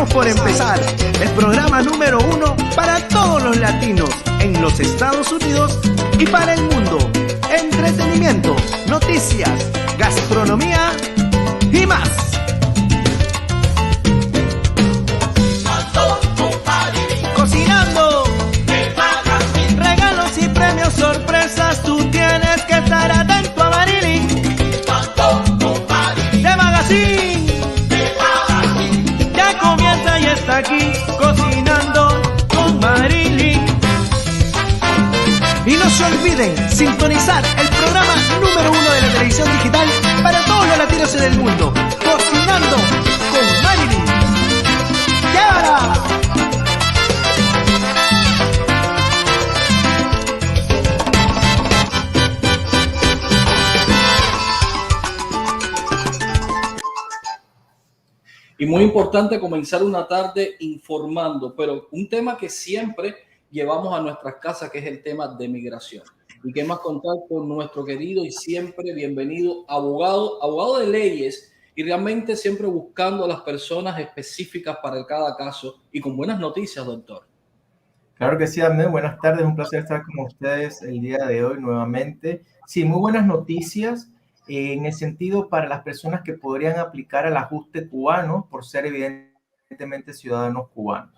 Estamos por empezar el programa número 1 para todos los latinos en los Estados Unidos y para el mundo. Entretenimiento, noticias, gastronomía y más. Cocinando, regalos y premios, sorpresas, tú tienes que estar atento a Marilyn. De Magazine. Ya comienza y está aquí, Cocinando con Marilyn. Y no se olviden sintonizar el programa número 1 de la televisión digital para todos los latinos en el mundo, Cocinando con Marilyn. ¡Llévala! Y muy importante comenzar una tarde informando, pero un tema que siempre llevamos a nuestras casas, que es el tema de migración. Y qué más contar con nuestro querido y siempre bienvenido abogado de leyes, y realmente siempre buscando a las personas específicas para cada caso y con buenas noticias, doctor. Claro que sí, Ahmed. Buenas tardes, un placer estar con ustedes el día de hoy nuevamente. Sí, muy buenas noticias en el sentido para las personas que podrían aplicar al ajuste cubano por ser evidentemente ciudadanos cubanos.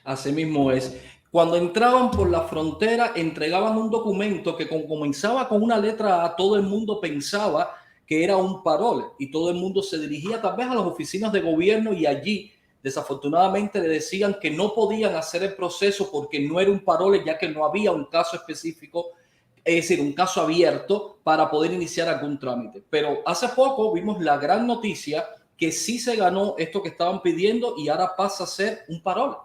Así mismo es. Cuando entraban por la frontera, entregaban un documento que comenzaba con una letra A. Todo el mundo pensaba que era un parole y todo el mundo se dirigía tal vez a las oficinas de gobierno y allí desafortunadamente le decían que no podían hacer el proceso porque no era un parole, ya que no había un caso específico, es decir, un caso abierto para poder iniciar algún trámite. Pero hace poco vimos la gran noticia que sí se ganó esto que estaban pidiendo y ahora pasa a ser un parole.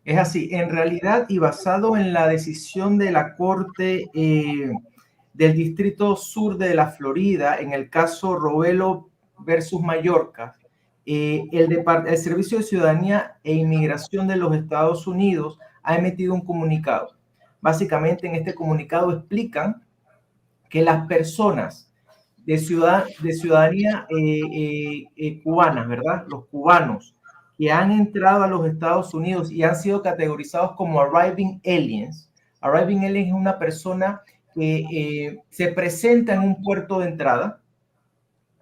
Es así, en realidad, y basado en la decisión de la Corte del Distrito Sur de la Florida, en el caso Robelo versus Mallorca, el Servicio de Ciudadanía e Inmigración de los Estados Unidos ha emitido un comunicado. Básicamente, en este comunicado explican que las personas de ciudadanía cubana, ¿verdad? Los cubanos que han entrado a los Estados Unidos y han sido categorizados como arriving aliens. Arriving aliens es una persona que se presenta en un puerto de entrada,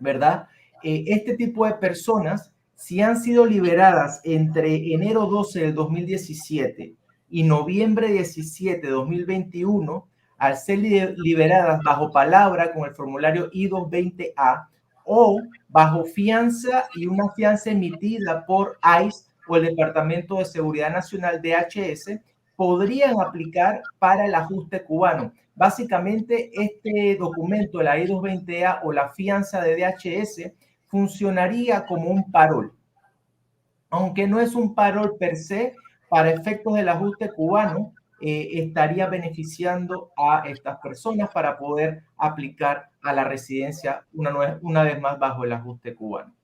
¿verdad? Este tipo de personas, si han sido liberadas entre enero 12 del 2017 y noviembre 17 de 2021, al ser liberadas bajo palabra con el formulario I-220A o bajo fianza y una fianza emitida por ICE o el Departamento de Seguridad Nacional DHS, podrían aplicar para el ajuste cubano. Básicamente, este documento, la I-220A o la fianza de DHS, funcionaría como un parol. Aunque no es un parol per se, para efectos del ajuste cubano, estaría beneficiando a estas personas para poder aplicar a la residencia una vez más bajo el ajuste cubano.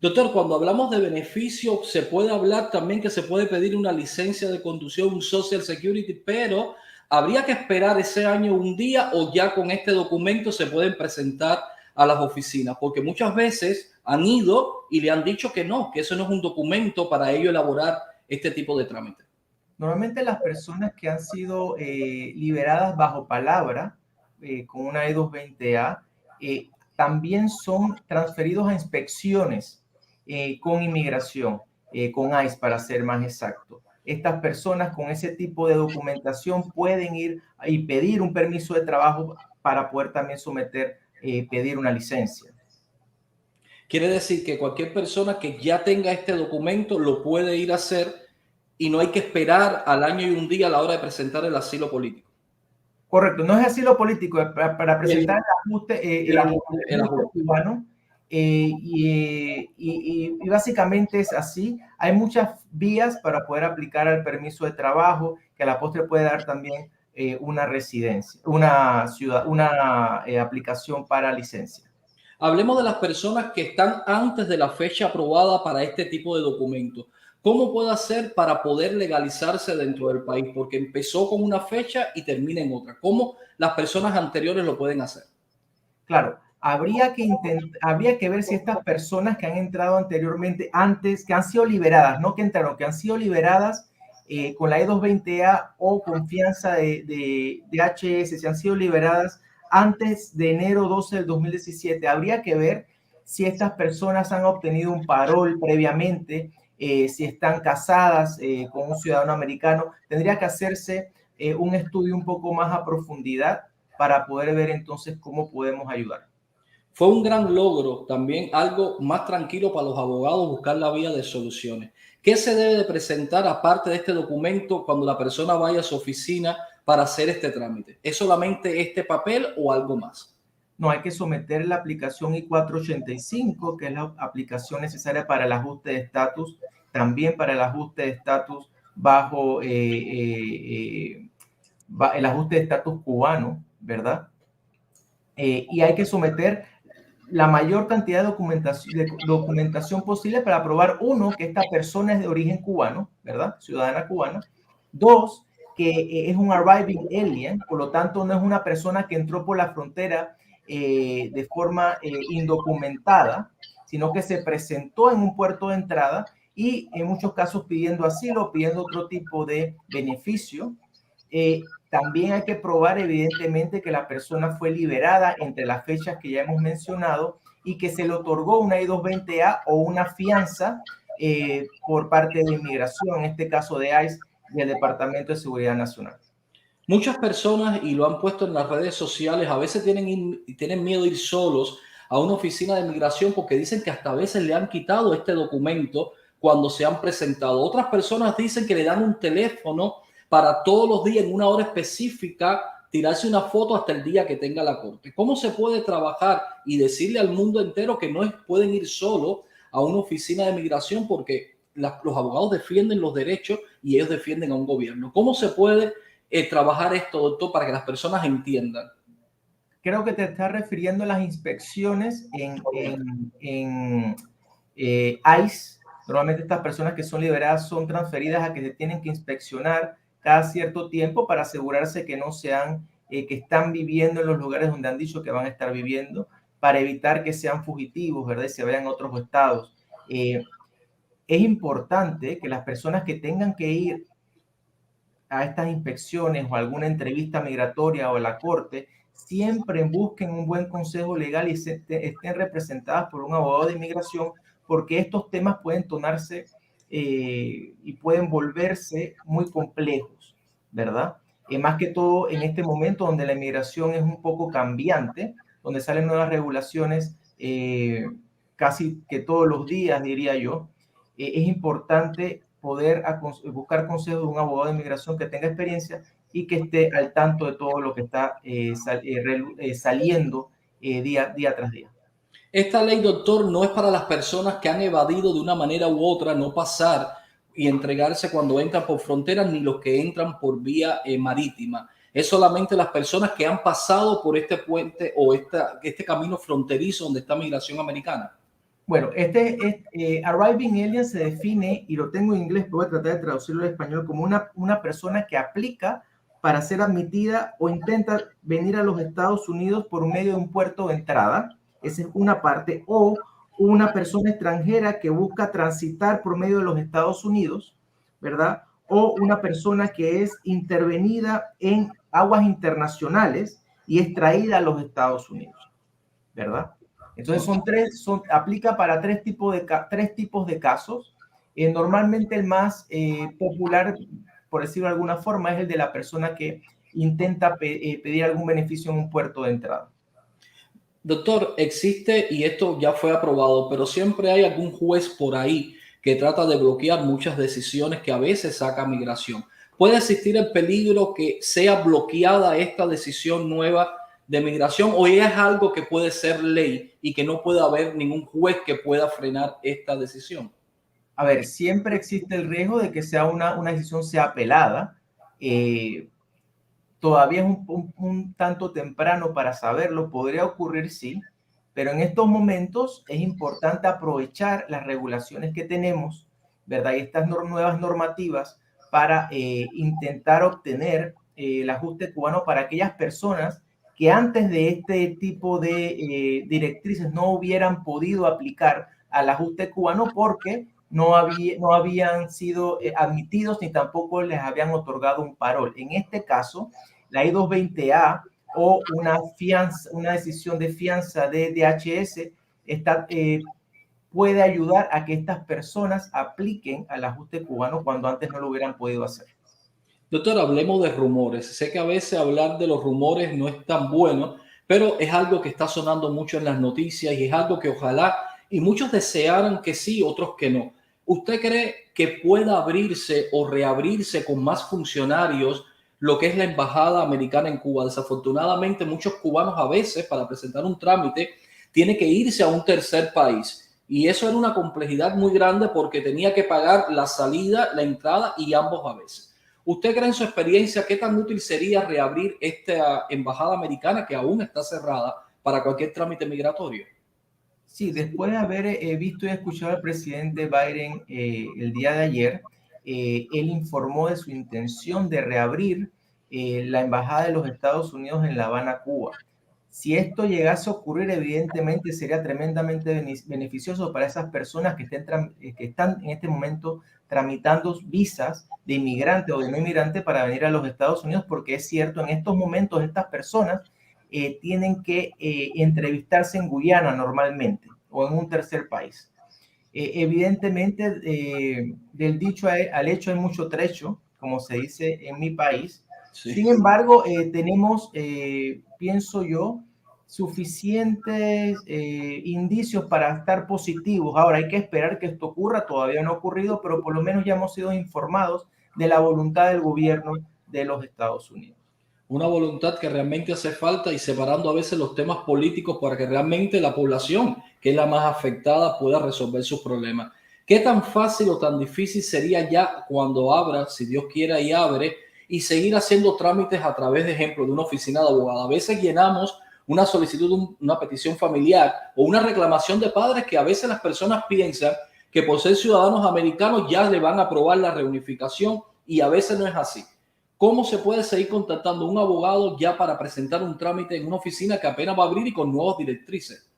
Doctor, cuando hablamos de beneficio, se puede hablar también que se puede pedir una licencia de conducción, un Social Security, pero ¿habría que esperar ese año un día o ya con este documento se pueden presentar a las oficinas? Porque muchas veces han ido y le han dicho que no, que eso no es un documento para ellos elaborar este tipo de trámite. Normalmente las personas que han sido liberadas bajo palabra con una I-220A también son transferidos a inspecciones con inmigración, con ICE para ser más exacto. Estas personas con ese tipo de documentación pueden ir y pedir un permiso de trabajo para poder también pedir una licencia. Quiere decir que cualquier persona que ya tenga este documento lo puede ir a hacer y no hay que esperar al año y un día a la hora de presentar el asilo político. Correcto, no es asilo político, es para presentar el ajuste cubano. Y básicamente es así. Hay muchas vías para poder aplicar al permiso de trabajo, que a la postre puede dar también una residencia, una aplicación para licencia. Hablemos de las personas que están antes de la fecha aprobada para este tipo de documentos. ¿Cómo puede hacer para poder legalizarse dentro del país? Porque empezó con una fecha y termina en otra. ¿Cómo las personas anteriores lo pueden hacer? Claro, habría que ver si estas personas que han entrado anteriormente, antes, que han sido liberadas, no que entraron, que han sido liberadas con la E220A o confianza de HS, si han sido liberadas antes de enero 12 del 2017, habría que ver si estas personas han obtenido un parol previamente, si están casadas con un ciudadano americano. Tendría que hacerse un estudio un poco más a profundidad para poder ver entonces cómo podemos ayudar. Fue un gran logro, también algo más tranquilo para los abogados buscar la vía de soluciones. ¿Qué se debe de presentar aparte de este documento cuando la persona vaya a su oficina para hacer este trámite? ¿Es solamente este papel o algo más? No, hay que someter la aplicación I-485, que es la aplicación necesaria para el ajuste de estatus, también para el ajuste de estatus bajo el ajuste de estatus cubano, ¿verdad? Y hay que someter la mayor cantidad de documentación posible para probar, uno, que esta persona es de origen cubano, ¿verdad? Ciudadana cubana. Dos, que es un arriving alien, por lo tanto no es una persona que entró por la frontera de forma indocumentada, sino que se presentó en un puerto de entrada y en muchos casos pidiendo asilo, pidiendo otro tipo de beneficio. También hay que probar evidentemente que la persona fue liberada entre las fechas que ya hemos mencionado y que se le otorgó una I-220A o una fianza por parte de inmigración, en este caso de ICE y el Departamento de Seguridad Nacional. Muchas personas, y lo han puesto en las redes sociales, a veces tienen miedo de ir solos a una oficina de migración porque dicen que hasta a veces le han quitado este documento cuando se han presentado. Otras personas dicen que le dan un teléfono para todos los días en una hora específica tirarse una foto hasta el día que tenga la corte. ¿Cómo se puede trabajar y decirle al mundo entero que no pueden ir solo a una oficina de migración porque los abogados defienden los derechos y ellos defienden a un gobierno? ¿Cómo se puede trabajar esto, doctor, para que las personas entiendan? Creo que te estás refiriendo a las inspecciones en ICE. Normalmente estas personas que son liberadas son transferidas a que se tienen que inspeccionar cada cierto tiempo para asegurarse que no sean, que están viviendo en los lugares donde han dicho que van a estar viviendo, para evitar que sean fugitivos, ¿verdad? Y se vayan a otros estados. Es importante que las personas que tengan que ir a estas inspecciones o alguna entrevista migratoria o a la corte, siempre busquen un buen consejo legal y estén representadas por un abogado de inmigración, porque estos temas pueden tornarse y pueden volverse muy complejos, ¿verdad? Más que todo en este momento donde la inmigración es un poco cambiante, donde salen nuevas regulaciones casi que todos los días, diría yo, es importante poder buscar consejos de un abogado de inmigración que tenga experiencia y que esté al tanto de todo lo que está saliendo día tras día. Esta ley, doctor, no es para las personas que han evadido de una manera u otra no pasar y entregarse cuando entran por fronteras, ni los que entran por vía marítima. Es solamente las personas que han pasado por este puente o este camino fronterizo donde está migración americana. Bueno, arriving alien se define, y lo tengo en inglés, pero voy a tratar de traducirlo al español, como una persona que aplica para ser admitida o intenta venir a los Estados Unidos por medio de un puerto de entrada. Esa es una parte. O una persona extranjera que busca transitar por medio de los Estados Unidos, ¿verdad? O una persona que es intervenida en aguas internacionales y es traída a los Estados Unidos, ¿verdad? Entonces aplica para tres tipos de casos. Normalmente el más popular, por decirlo de alguna forma, es el de la persona que intenta pedir algún beneficio en un puerto de entrada. Doctor, existe, y esto ya fue aprobado, pero siempre hay algún juez por ahí que trata de bloquear muchas decisiones que a veces saca migración. ¿Puede existir el peligro que sea bloqueada esta decisión nueva de migración o es algo que puede ser ley y que no puede haber ningún juez que pueda frenar esta decisión? A ver, siempre existe el riesgo de que sea una decisión sea apelada. Todavía es un tanto temprano para saberlo, podría ocurrir sí, pero en estos momentos es importante aprovechar las regulaciones que tenemos, ¿verdad? Y estas nuevas normativas para intentar obtener el ajuste cubano para aquellas personas que antes de este tipo de directrices no hubieran podido aplicar al ajuste cubano porque no habían sido admitidos ni tampoco les habían otorgado un parol. En este caso, la I-220A o una decisión de fianza de DHS puede ayudar a que estas personas apliquen al ajuste cubano cuando antes no lo hubieran podido hacer. Doctor, hablemos de rumores. Sé que a veces hablar de los rumores no es tan bueno, pero es algo que está sonando mucho en las noticias y es algo que ojalá y muchos desearan que sí, otros que no. ¿Usted cree que pueda abrirse o reabrirse con más funcionarios lo que es la embajada americana en Cuba? Desafortunadamente, muchos cubanos a veces para presentar un trámite tienen que irse a un tercer país. Y eso era una complejidad muy grande porque tenía que pagar la salida, la entrada y ambos a veces. ¿Usted cree en su experiencia qué tan útil sería reabrir esta embajada americana que aún está cerrada para cualquier trámite migratorio? Sí, después de haber visto y escuchado al presidente Biden el día de ayer, él informó de su intención de reabrir la embajada de los Estados Unidos en La Habana, Cuba. Si esto llegase a ocurrir, evidentemente sería tremendamente beneficioso para esas personas que están en este momento tramitando visas de inmigrante o de no inmigrante para venir a los Estados Unidos, porque es cierto, en estos momentos estas personas tienen que entrevistarse en Guyana normalmente o en un tercer país. Evidentemente, del dicho al hecho hay mucho trecho, como se dice en mi país. Sí. Sin embargo, tenemos, pienso yo, suficientes indicios para estar positivos. Ahora hay que esperar que esto ocurra, todavía no ha ocurrido, pero por lo menos ya hemos sido informados de la voluntad del gobierno de los Estados Unidos. Una voluntad que realmente hace falta y separando a veces los temas políticos para que realmente la población, que es la más afectada, pueda resolver sus problemas. ¿Qué tan fácil o tan difícil sería ya cuando abra, si Dios quiera y abre, y seguir haciendo trámites a través, de ejemplo, de una oficina de abogado? A veces llenamos una solicitud, una petición familiar o una reclamación de padres que a veces las personas piensan que por ser ciudadanos americanos ya le van a aprobar la reunificación y a veces no es así. ¿Cómo se puede seguir contactando a un abogado ya para presentar un trámite en una oficina que apenas va a abrir y con nuevas directrices?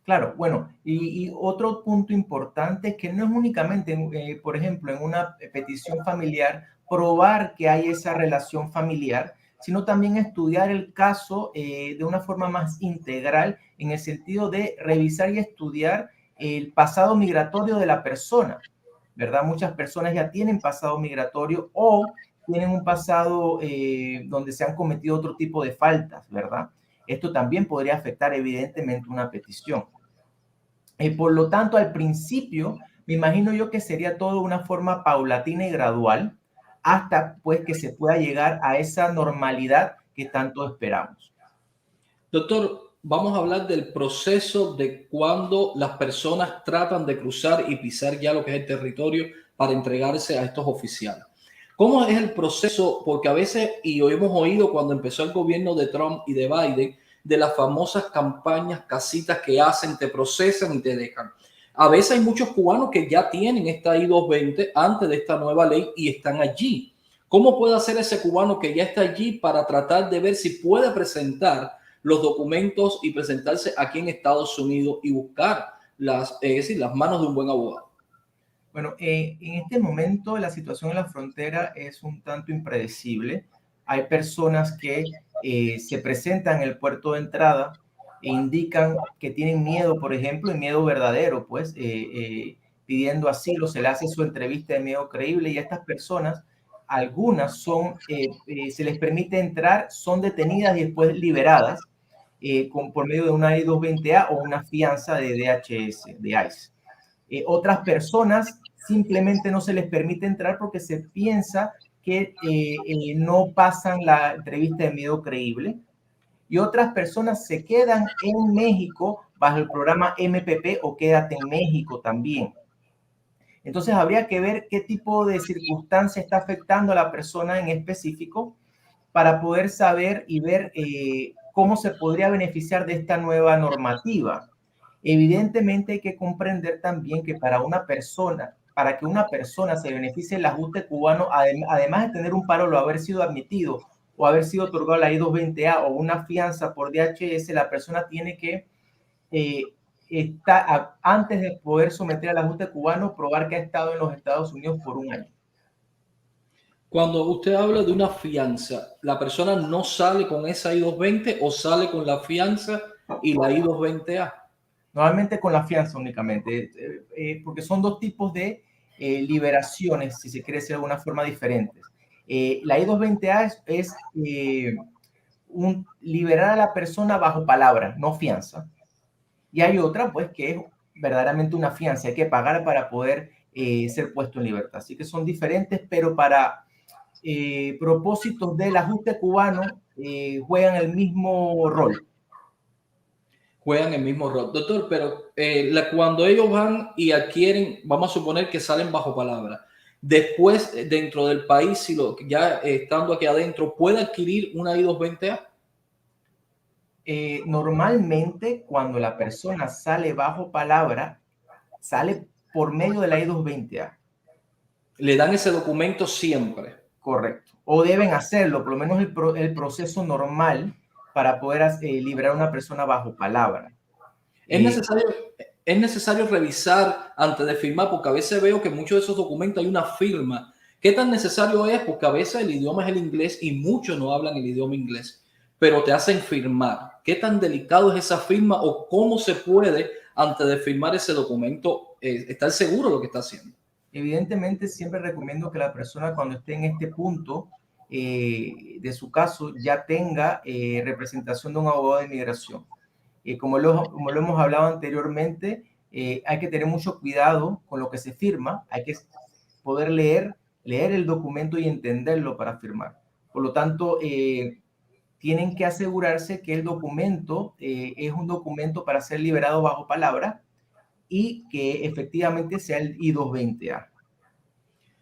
Claro, bueno, y otro punto importante es que no es únicamente, por ejemplo, en una petición familiar, probar que hay esa relación familiar, sino también estudiar el caso de una forma más integral, en el sentido de revisar y estudiar el pasado migratorio de la persona, ¿verdad? Muchas personas ya tienen pasado migratorio o tienen un pasado donde se han cometido otro tipo de faltas, ¿verdad? Esto también podría afectar evidentemente una petición. Por lo tanto, al principio, me imagino yo que sería todo de una forma paulatina y gradual, hasta pues que se pueda llegar a esa normalidad que tanto esperamos. Doctor, vamos a hablar del proceso de cuando las personas tratan de cruzar y pisar ya lo que es el territorio para entregarse a estos oficiales. ¿Cómo es el proceso? Porque a veces, y hoy hemos oído cuando empezó el gobierno de Trump y de Biden, de las famosas campañas casitas que hacen, te procesan y te dejan. A veces hay muchos cubanos que ya tienen esta I-220 antes de esta nueva ley y están allí. ¿Cómo puede hacer ese cubano que ya está allí para tratar de ver si puede presentar los documentos y presentarse aquí en Estados Unidos y buscar las manos de un buen abogado? Bueno, en este momento la situación en la frontera es un tanto impredecible. Hay personas que se presentan en el puerto de entrada e indican que tienen miedo, por ejemplo, y miedo verdadero, pues, pidiendo asilo, se le hace su entrevista de miedo creíble y a estas personas, algunas son, se les permite entrar, son detenidas y después liberadas por medio de una I-220A o una fianza de DHS, de ICE. Otras personas simplemente no se les permite entrar porque se piensa que no pasan la entrevista de miedo creíble. Y otras personas se quedan en México bajo el programa MPP o Quédate en México también. Entonces habría que ver qué tipo de circunstancia está afectando a la persona en específico para poder saber y ver cómo se podría beneficiar de esta nueva normativa. Evidentemente hay que comprender también que para que una persona se beneficie del ajuste cubano, además de tener un paro o haber sido admitido o haber sido otorgado la I-220A o una fianza por DHS, la persona tiene que, antes de poder someter al ajuste cubano, probar que ha estado en los Estados Unidos por un año. Cuando usted habla de una fianza, ¿la persona no sale con esa I-220 o sale con la fianza y la I-220A? Normalmente con la fianza únicamente, porque son dos tipos de liberaciones, si se quiere decir de alguna forma, diferentes. La I-220A es liberar a la persona bajo palabra, no fianza. Y hay otra, pues, que es verdaderamente una fianza, hay que pagar para poder ser puesto en libertad. Así que son diferentes, pero para propósitos del ajuste cubano juegan el mismo rol. Juegan el mismo rol. Doctor, pero cuando ellos van y adquieren, vamos a suponer que salen bajo palabra, después dentro del país, si ya estando aquí adentro, ¿puede adquirir una I-220A? Normalmente cuando la persona sale bajo palabra, sale por medio de la I-220A. Le dan ese documento siempre. Correcto. O deben hacerlo, por lo menos el proceso normal para poder liberar a una persona bajo palabra. Es necesario revisar antes de firmar, porque a veces veo que muchos de esos documentos hay una firma. ¿Qué tan necesario es? Porque a veces el idioma es el inglés y muchos no hablan el idioma inglés, pero te hacen firmar. ¿Qué tan delicado es esa firma o cómo se puede, antes de firmar ese documento, estar seguro de lo que está haciendo? Evidentemente, siempre recomiendo que la persona, cuando esté en este punto de su caso, ya tenga representación de un abogado de inmigración. Como lo hemos hablado anteriormente, hay que tener mucho cuidado con lo que se firma, hay que poder leer el documento y entenderlo para firmar. Por lo tanto, tienen que asegurarse que el documento es un documento para ser liberado bajo palabra y que efectivamente sea el I-220A.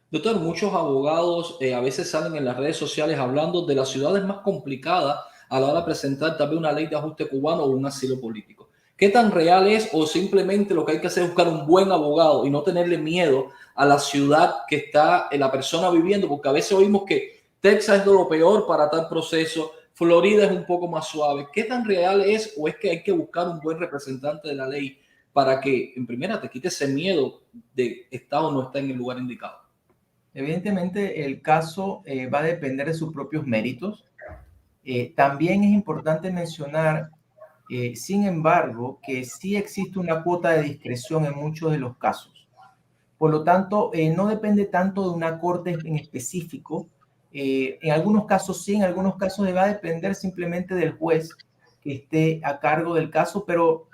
Doctor, muchos abogados a veces salen en las redes sociales hablando de las ciudades más complicadas a la hora de presentar también una ley de ajuste cubano o un asilo político. ¿Qué tan real es o simplemente lo que hay que hacer es buscar un buen abogado y no tenerle miedo a la ciudad que está la persona viviendo? Porque a veces oímos que Texas es de lo peor para tal proceso, Florida es un poco más suave. ¿Qué tan real es o es que hay que buscar un buen representante de la ley para que, en primera, te quite ese miedo de estar o no estar en el lugar indicado? Evidentemente, el caso va a depender de sus propios méritos. También es importante mencionar, sin embargo, que sí existe una cuota de discreción en muchos de los casos. Por lo tanto, no depende tanto de una corte en específico. En algunos casos sí, en algunos casos va a depender simplemente del juez que esté a cargo del caso, pero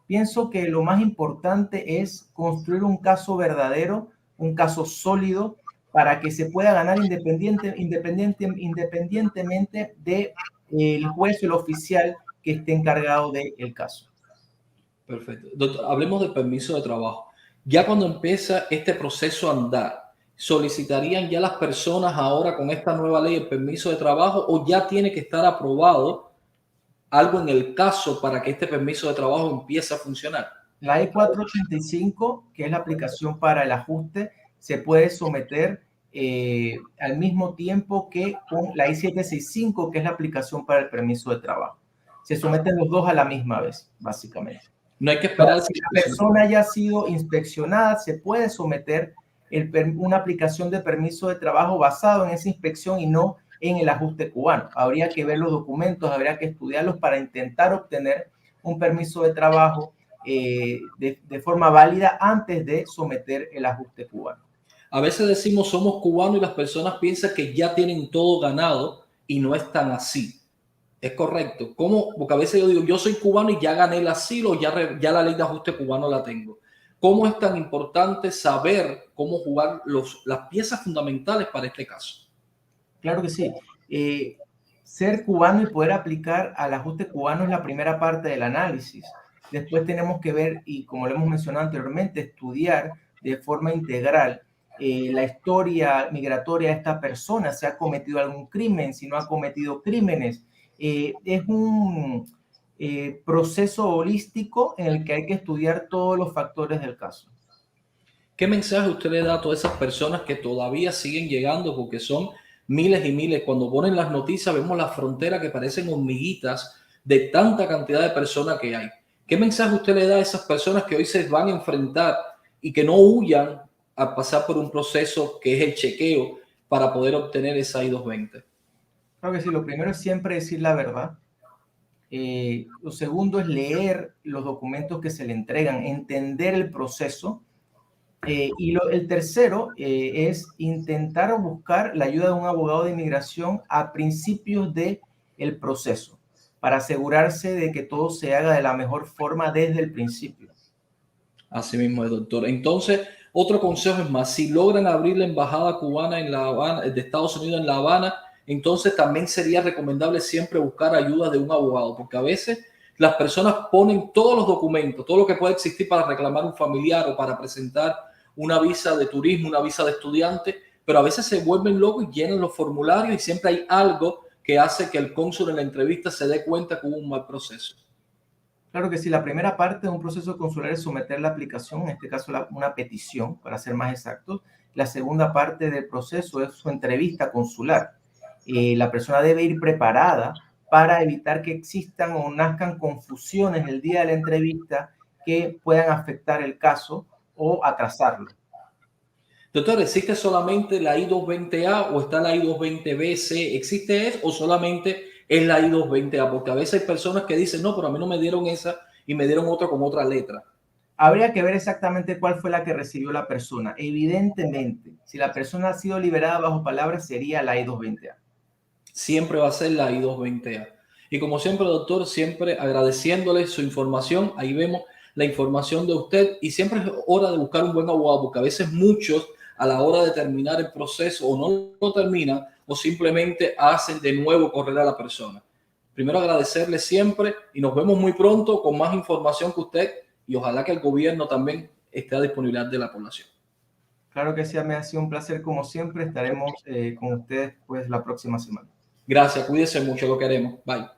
pienso que lo más importante es construir un caso verdadero, un caso sólido, para que se pueda ganar independientemente del juez o el oficial que esté encargado del caso. Perfecto. Doctor, hablemos del permiso de trabajo. Ya cuando empieza este proceso a andar, ¿solicitarían ya las personas ahora con esta nueva ley el permiso de trabajo o ya tiene que estar aprobado algo en el caso para que este permiso de trabajo empiece a funcionar? La I-485, que es la aplicación para el ajuste, se puede someter al mismo tiempo que con la I-765, que es la aplicación para el permiso de trabajo. Se someten los dos a la misma vez, básicamente. No hay que esperar. Si la persona haya sido inspeccionada, se puede someter una aplicación de permiso de trabajo basado en esa inspección y no en el ajuste cubano. Habría que ver los documentos, habría que estudiarlos para intentar obtener un permiso de trabajo de forma válida antes de someter el ajuste cubano. A veces decimos somos cubanos y las personas piensan que ya tienen todo ganado y no es tan así. Es correcto. ¿Cómo? Porque a veces yo digo, yo soy cubano y ya gané el asilo, ya la ley de ajuste cubano la tengo. ¿Cómo es tan importante saber cómo jugar las piezas fundamentales para este caso? Claro que sí. Ser cubano y poder aplicar al ajuste cubano es la primera parte del análisis. Después tenemos que ver, y como lo hemos mencionado anteriormente, estudiar de forma integral la historia migratoria de esta persona, si ha cometido algún crimen, si no ha cometido crímenes. Es un proceso holístico en el que hay que estudiar todos los factores del caso. ¿Qué mensaje usted le da a todas esas personas que todavía siguen llegando porque son miles y miles. Cuando ponen las noticias vemos las fronteras que parecen hormiguitas de tanta cantidad de personas que hay. ¿Qué mensaje usted le da a esas personas que hoy se van a enfrentar y que no huyan a pasar por un proceso que es el chequeo para poder obtener esa I-220? Creo que sí, lo primero es siempre decir la verdad. Lo segundo es leer los documentos que se le entregan, entender el proceso. El tercero es intentar buscar la ayuda de un abogado de inmigración a principios del proceso, para asegurarse de que todo se haga de la mejor forma desde el principio. Así mismo es, doctor. Entonces, otro consejo es más, si logran abrir la embajada cubana en La Habana, de Estados Unidos en La Habana, entonces también sería recomendable siempre buscar ayuda de un abogado, porque a veces las personas ponen todos los documentos, todo lo que puede existir para reclamar un familiar o para presentar una visa de turismo, una visa de estudiante, pero a veces se vuelven locos y llenan los formularios y siempre hay algo que hace que el cónsul en la entrevista se dé cuenta que hubo un mal proceso. Claro que sí, la primera parte de un proceso consular es someter la aplicación, en este caso una petición, para ser más exactos. La segunda parte del proceso es su entrevista consular. La persona debe ir preparada para evitar que existan o nazcan confusiones el día de la entrevista que puedan afectar el caso o atrasarlo. Doctor, ¿existe solamente la I-220A o está la I-220B-C? ¿Existe eso o solamente es la I-220A? Porque a veces hay personas que dicen, no, pero a mí no me dieron esa y me dieron otra con otra letra. Habría que ver exactamente cuál fue la que recibió la persona. Evidentemente, si la persona ha sido liberada bajo palabra, sería la I-220A. Siempre va a ser la I-220A. Y como siempre, doctor, siempre agradeciéndole su información. Ahí vemos la información de usted y siempre es hora de buscar un buen abogado, porque a veces muchos a la hora de terminar el proceso o no lo terminan o simplemente hacen de nuevo correr a la persona. Primero agradecerle siempre y nos vemos muy pronto con más información que usted y ojalá que el gobierno también esté a disponibilidad de la población. Claro que sí, me ha sido un placer como siempre. Estaremos con ustedes pues la próxima semana. Gracias, cuídense mucho, lo queremos. Bye.